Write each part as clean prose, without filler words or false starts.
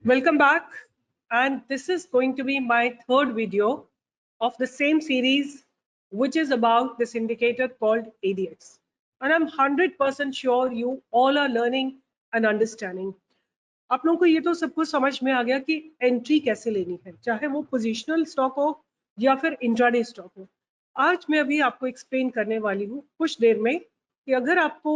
Welcome back, and this is going to be my third video of the same series, which is about this indicator called ADX. And I'm 100% sure you all are learning and understanding. आप लोगों को ये तो सब कुछ समझ में आ गया कि एंट्री कैसे लेनी है, चाहे वो पोजिशनल स्टॉक हो या फिर इंट्राडे स्टॉक हो। आज मैं अभी आपको एक्सप्लेन करने वाली हूँ कुछ देर में कि अगर आपको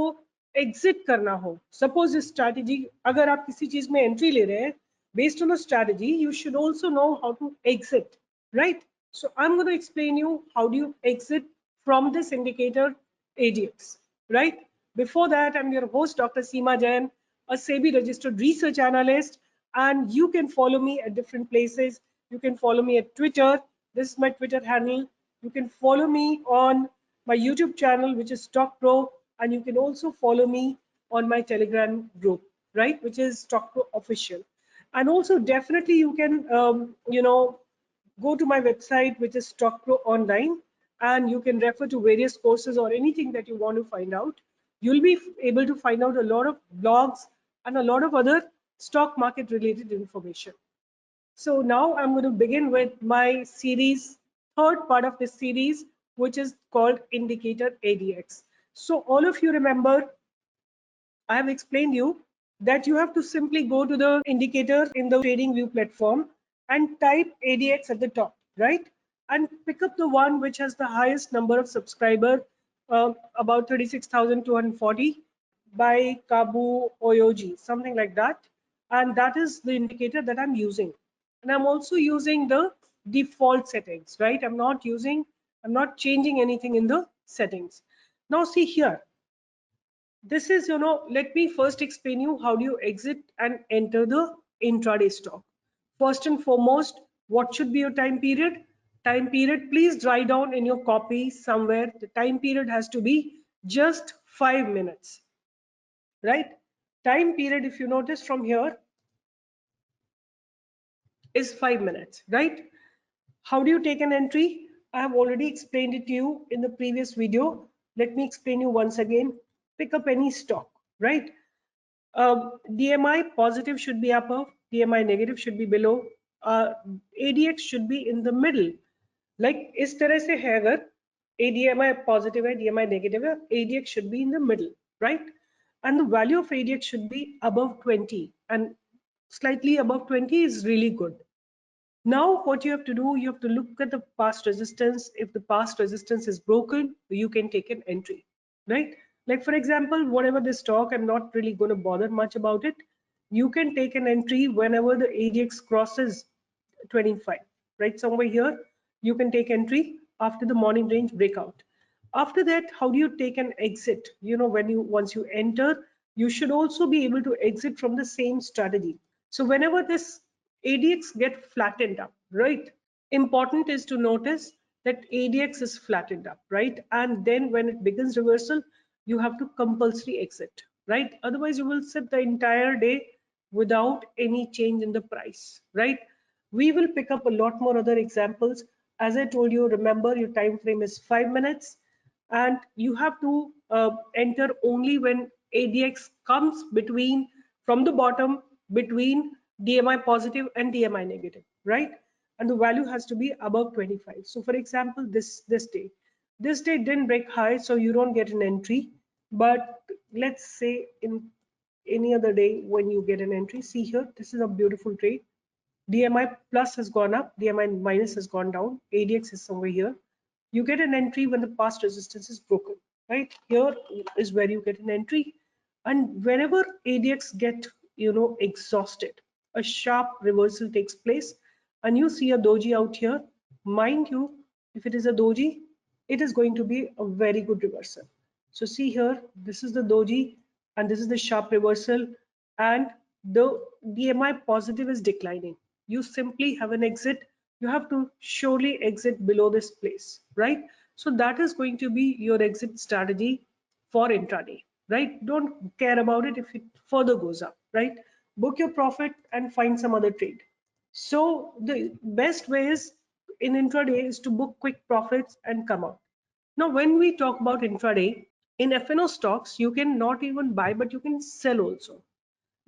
एग्जिट करना हो, सपोज स्ट्रैटेजी, अगर आप किसी चीज में एंट्री ले रहे हैं based on a strategy, you should also know how to exit, right? So I'm going to explain you how do you exit from this indicator ADX, right? Before that, I'm your host, Dr. Seema Jain, a SEBI-registered research analyst, and you can follow me at different places. You can follow me at Twitter. This is my Twitter handle. You can follow me on my YouTube channel, which is StockPro, and you can also follow me on my Telegram group, right, which is StockPro Official. And also definitely you can go to my website, which is StockPro Online, and you can refer to various courses or anything that you want to find out. You'll be able to find out a lot of blogs and a lot of other stock market related information. So now I'm going to begin with my series, third part of this series, which is called indicator ADX. So all of you remember, I have explained you that you have to simply go to the indicator in the TradingView platform and type ADX at the top, right? And pick up the one which has the highest number of subscriber, about 36,240 by 𝐒𝐥𝐫, something like that. And that is the indicator that I'm using. And I'm also using the default settings, right? I'm not changing anything in the settings. Now see here. This is, let me first explain you how do you exit and enter the intraday stock. First and foremost, what should be your time period? Time period, please write down in your copy somewhere. The time period has to be just 5 minutes, right? Time period, if you notice from here, is 5 minutes, right? How do you take an entry? I have already explained it to you in the previous video. Let me explain you once again. Pick up any stock, right? DMI positive should be above, DMI negative should be below, ADX should be in the middle. Like इस तरह से है, अगर ADMI positive है, DMI negative है, ADX should be in the middle, right? And the value of ADX should be above 20, and slightly above 20 is really good. Now what you have to do, you have to look at the past resistance. If the past resistance is broken, you can take an entry, right? Like for example, whatever this stock, I'm not really going to bother much about it. You can take an entry whenever the ADX crosses 25, right? Somewhere here, you can take entry after the morning range breakout. After that, how do you take an exit? Once you enter, you should also be able to exit from the same strategy. So whenever this ADX get flattened up, right? Important is to notice that ADX is flattened up, right? And then when it begins reversal, you have to compulsory exit, right? Otherwise, you will sit the entire day without any change in the price, right? We will pick up a lot more other examples. As I told you, remember your time frame is 5 minutes, and you have to enter only when ADX comes from the bottom between DMI positive and DMI negative, right? And the value has to be above 25. So for example, this day didn't break high, so you don't get an entry. But let's say in any other day when you get an entry, see here, this is a beautiful trade. DMI plus has gone up, DMI minus has gone down, ADX is somewhere here. You get an entry when the past resistance is broken, right? Here is where you get an entry. And whenever ADX get exhausted, a sharp reversal takes place, and you see a doji out here. Mind you, if it is a doji, it is going to be a very good reversal. So see here, this is the doji and this is the sharp reversal, and the DMI positive is declining. You simply have an exit. You have to surely exit below this place, right? So that is going to be your exit strategy for intraday, right? Don't care about it if it further goes up, right? Book your profit and find some other trade. So the best way is in intraday is to book quick profits and come out. Now, when we talk about intraday, in FNO stocks, you can not even buy, but you can sell also.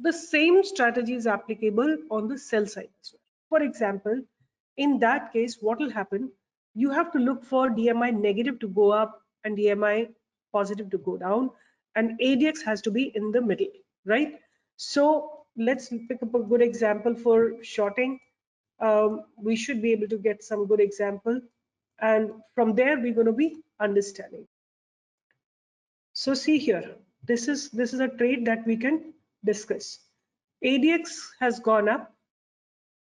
The same strategy is applicable on the sell side as well. For example, in that case, what will happen? You have to look for DMI negative to go up and DMI positive to go down, and ADX has to be in the middle, right? So let's pick up a good example for shorting. We should be able to get some good example, and from there we're going to be understanding. So see here, this is a trade that we can discuss. ADX has gone up,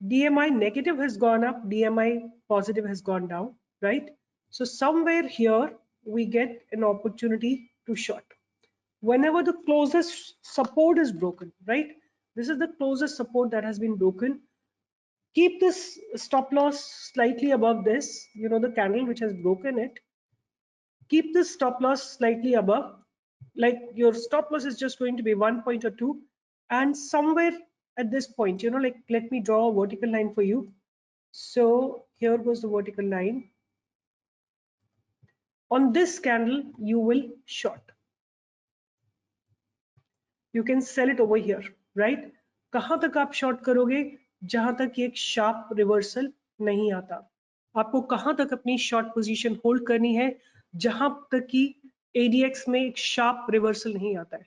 DMI negative has gone up, DMI positive has gone down, right? So somewhere here we get an opportunity to short. Whenever the closest support is broken, right? This is the closest support that has been broken. Keep this stop loss slightly above this, the candle which has broken it. Keep this stop loss slightly above, like your stop loss is just going to be 1 point or 2, and somewhere at this point, like let me draw a vertical line for you. So here goes the vertical line. On this candle you will short, you can sell it over here, right? कहां तक आप short करोगे? जहां तक एक sharp reversal नहीं आता. आपको कहां तक अपनी शॉर्ट पोजीशन होल्ड करनी है? जहां तक कि ADX में एक शार्प रिवर्सल नहीं आता है.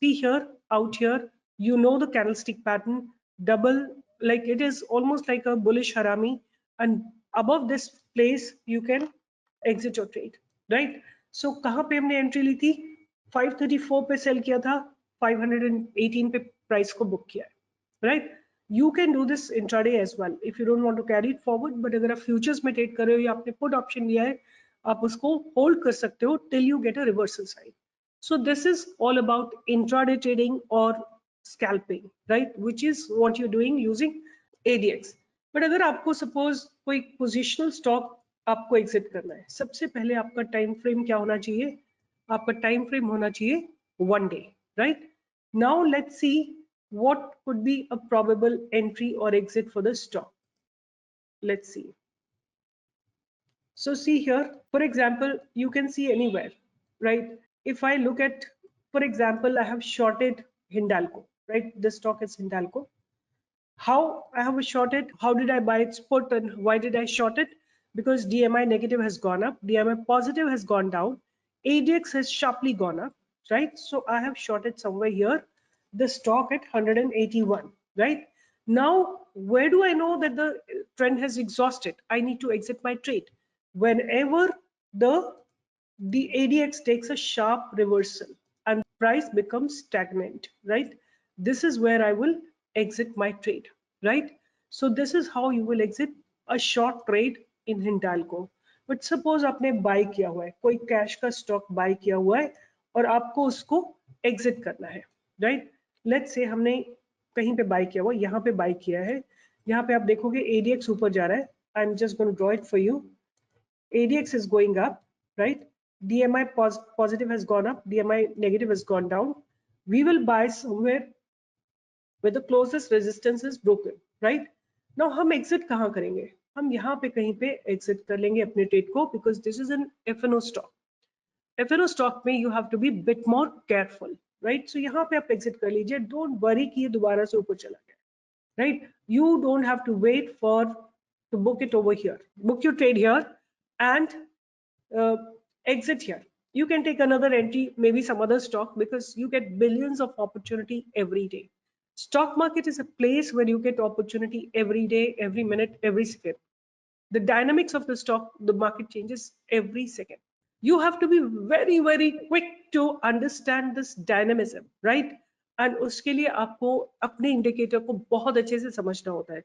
See here, out here, you know the candlestick pattern, double, like it is almost like a bullish harami, and above this place you can exit your trade, right? So कहां पे हमने entry ली थी? 534 पे cell किया था, 518 पे price को book किया है, right? You can do this intraday as well if you don't want to carry it forward, but अगर आप फ्यूचर्स में ट्रेड कर रहे हो या आपने पुट ऑप्शन लिया है, आप उसको होल्ड कर सकते हो till you get a reversal sign. So this is all about intraday trading or scalping, right? Which is what you're doing using ADX. But अगर आपको suppose कोई positional stock आपको exit करना है, सबसे पहले आपका time frame क्या होना चाहिए? आपका time frame होना चाहिए 1 day, right? Now let's see what could be a probable entry or exit for the stock. Let's see. So see here, for example, you can see anywhere, right? If I look at, for example, I have shorted Hindalco, right? This stock is Hindalco. How I have shorted? How did I buy its put and why did I short it? Because DMI negative has gone up, DMI positive has gone down, ADX has sharply gone up, right? So I have shorted somewhere here the stock at 181, right? Now, where do I know that the trend has exhausted? I need to exit my trade. Whenever the ADX takes a sharp reversal and price becomes stagnant, right? This is where I will exit my trade, right? So this is how you will exit a short trade in Hindalco. But suppose आपने buy किया हुआ है, कोई cash का stock buy किया हुआ है और आपको उसको exit करना है, right? Let's say हमने कहीं पे buy किया हुआ, यहाँ पे buy किया है, यहाँ पे आप देखोगे ADX ऊपर जा रहा है. I'm just going to draw it for you. ADX is going up, right? DMI positive has gone up, DMI negative has gone down. We will buy somewhere where the closest resistance is broken, right? Now हम exit कहाँ करेंगे? हम यहाँ पे कहीं पे exit कर लेंगे अपने trade को, because this is an FNO stock. FNO stock में you have to be bit more careful, right? So यहाँ पे आप exit कर लीजिए. Don't worry कि ये दोबारा से ऊपर चला गया, right? You don't have to wait for to book it over here. Book your trade here and exit here. You can take another entry, maybe some other stock, because you get billions of opportunity every day. Stock market is a place where you get opportunity every day, every minute, every second. The dynamics of the stock, the market changes every second. You have to be very, very quick to understand this dynamism, right? And उसके लिए आपको अपने indicator को बहुत अच्छे से समझना होता है.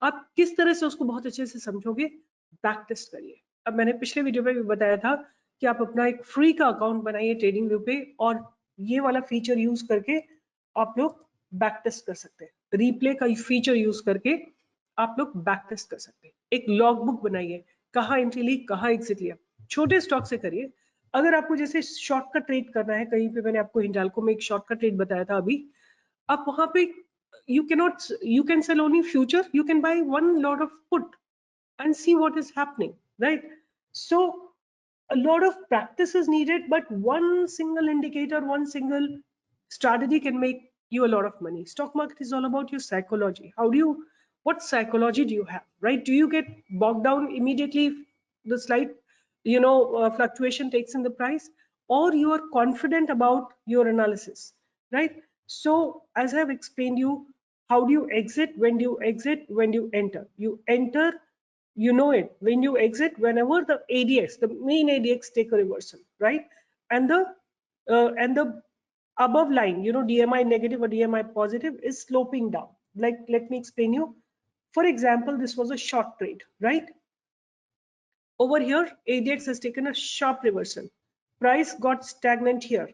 आप किस तरह से उसको बहुत अच्छे से समझोगे? बैक टेस्ट करिए. अब मैंने पिछले वीडियो में भी बताया था कि आप अपना एक फ्री का अकाउंट बनाइए ट्रेडिंग व्यू पे, और ये वाला फीचर यूज करके आप लोग बैक टेस्ट कर सकते हैं. रिप्ले का फीचर यूज करके आप लोग बैक टेस्ट कर सकते हैं. एक लॉग बुक बनाइए, कहाँ एंट्री ली, कहाँ एग्जिट लिया. छोटे स्टॉक से करिए. अगर आपको जैसे शॉर्ट का ट्रेड करना है, कहीं पे मैंने आपको हिंडाल्को में एक शॉर्ट का ट्रेड बताया था अभी, आप वहां पे you can sell only future, you can buy one lot of put and see what is happening, right? So a lot of practice is needed, but one single indicator, one single strategy can make you a lot of money. Stock market is all about your psychology. What psychology do you have, right? Do you get bogged down immediately if the slight, fluctuation takes in the price, or you are confident about your analysis, right? So as I've explained you, how do you exit? When do you exit? When do you enter? You enter, you know it. When you exit, whenever the ADX, the main ADX take a reversal, right? And the above line, DMI negative or DMI positive is sloping down. Like, let me explain you. For example, this was a short trade, right? Over here, ADX has taken a sharp reversal. Price got stagnant here.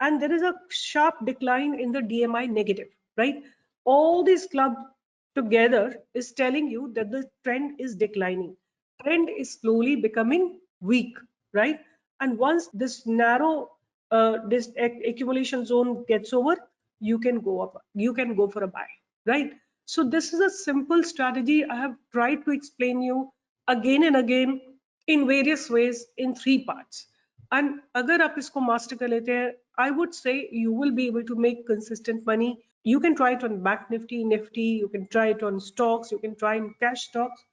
And there is a sharp decline in the DMI negative, right? All these clubs together is telling you that the trend is declining. Trend is slowly becoming weak, right? And once this narrow this accumulation zone gets over, you can go up, you can go for a buy, right? So this is a simple strategy I have tried to explain you again and again in various ways in 3 parts. And अगर आप इसको master कर लेते हैं, I would say you will be able to make consistent money. You can try it on Bank Nifty, you can try it on stocks, you can try in cash stocks.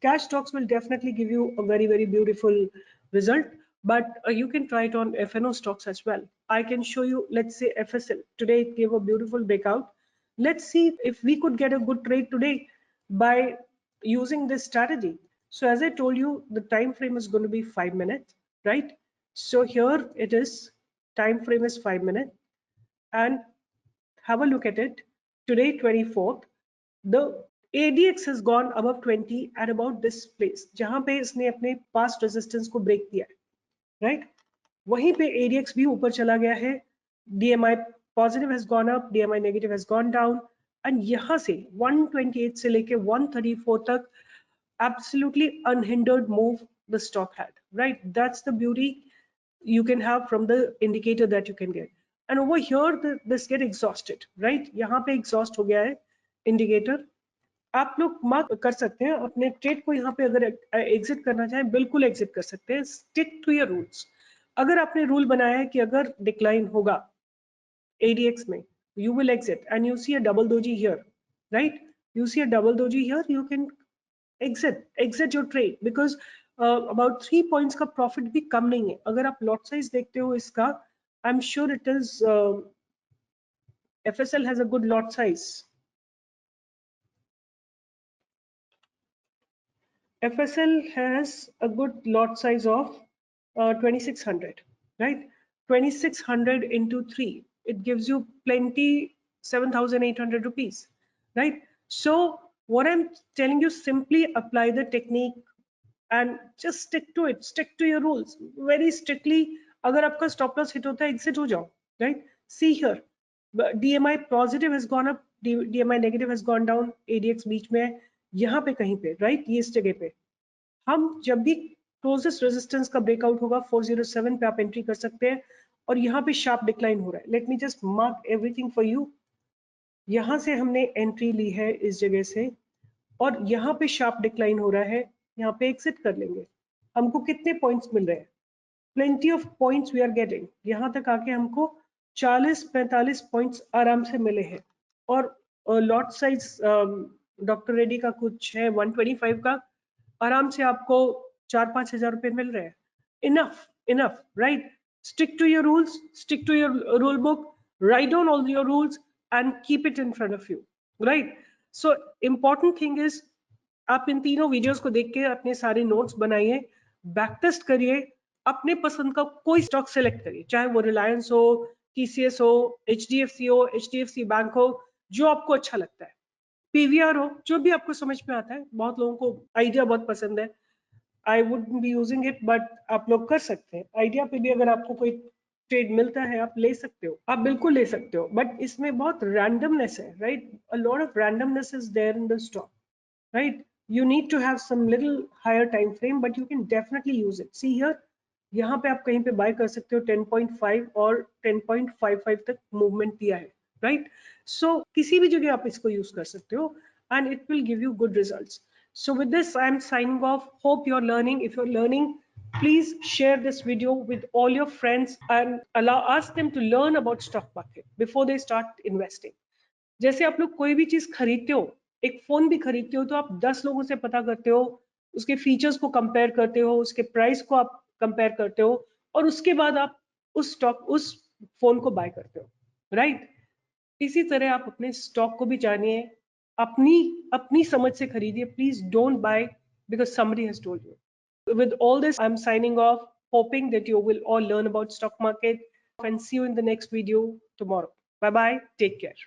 Cash stocks will definitely give you a very, very beautiful result, but you can try it on FNO stocks as well. I can show you, let's say FSL. Today it gave a beautiful breakout. Let's see if we could get a good trade today by using this strategy. So as I told you, the time frame is going to be 5 minutes, right? So here it is, time frame is 5 minutes, and have a look at it. Today, 24th, the ADX has gone above 20 at about this place, जहां पे इसने अपने past resistance को break किया है, right? वहीं पे ADX भी ऊपर चला गया है. DMI positive has gone up, DMI negative has gone down, and यहाँ से 128 से लेके 134 तक absolutely unhindered move the stock had, right? That's the beauty you can have from the indicator that you can get. And over here this get exhausted, right? यहाँ पे exhaust हो गया है indicator. आप लोग मार्क कर सकते हैं अपने ट्रेड को. यहाँ पे अगर एग्जिट करना चाहें बिल्कुल एग्जिट कर सकते हैं. Stick to your rules. अगर आपने रूल बनाया है कि अगर डिक्लाइन होगा ADX में, you will exit and you see a double doji here, right? You see a double doji here, you can exit your trade because about 3 points का profit भी कम नहीं है. अगर आप lot size देखते हो इसका, I'm sure it is FSL has a good lot size. FSL has a good lot size of 2600, right? 2600 into 3, it gives you plenty, 7,800 rupees, right? So what I'm telling you, simply apply the technique and just stick to it. Stick to your rules very strictly. अगर आपका stop loss hit होता है, exit हो जाओ, right? See here, DMI positive has gone up, DMI negative has gone down, ADX बीच में है, यहाँ पे कहीं पे, right? ये इस जगह पे हम जब भी क्लोजेस्ट रेजिस्टेंस का ब्रेकआउट होगा 407 पे आप एंट्री कर सकते हैं. और यहाँ पे शार्प डिक्लाइन हो रहा है. Let me just mark everything for you. यहाँ से हमने एंट्री ली है इस जगह से, और यहाँ पे शार्प डिक्लाइन हो रहा है. यहाँ पे एग्जिट कर लेंगे. हमको कितने पॉइंट्स मिल रहे हैं? Plenty of points we are getting. यहाँ तक आके हमको 40-45 पॉइंट्स आराम से मिले हैं. और लॉट साइज डॉक्टर रेड्डी का कुछ है 125 का, आराम से आपको 4-5 हजार रुपए मिल रहे हैं. Enough, right? Stick to your rules, stick to your rule book, write down all your rules and keep it in front of you, right? So important thing is, आप इन तीनों वीडियोस को देख के अपने सारे नोट्स बनाइए, बैक टेस्ट करिए, अपने पसंद का कोई स्टॉक सेलेक्ट करिए, चाहे वो रिलायंस हो, TCS हो, HDFC हो, HDFC बैंक हो, जो आपको अच्छा लगता है. PVR हो, जो भी आपको समझ में आता है. बहुत लोगों को आइडिया बहुत पसंद है. I would be using it, but आप लोग कर सकते हैं. आइडिया पे भी अगर आपको कोई ट्रेड मिलता है आप ले सकते हो, आप बिल्कुल ले सकते हो. बट इसमें बहुत रैंडमनेस है, right? A lot of randomness is there in the stock, right? You need to have some little higher time frame, but you can definitely use it. See here, यहाँ पे आप कहीं पे buy कर सकते हो 10.5 और 10.55 तक movement दिया है, right? So किसी भी जगह आप इसको use कर सकते हो and it will give you good results. So with this, I am signing off. Hope you're learning. If you're learning, please share this video with all your friends and ask them to learn about stock market before they start investing. जैसे आप लोग कोई भी चीज खरीदते हो, एक phone भी खरीदते हो तो आप 10 लोगों से पता करते हो, उसके फीचर्स को कंपेयर करते हो, उसके प्राइस को आप कंपेयर करते हो, और उसके बाद आप उस फोन को बाय करते हो, राइट? इसी तरह आप अपने स्टॉक को भी जानिए, अपनी अपनी समझ से खरीदिए. Please don't buy because somebody has told you. With all this, I'm signing off, hoping that you will all learn about stock market, and see you in the next video tomorrow. Bye bye. Take care.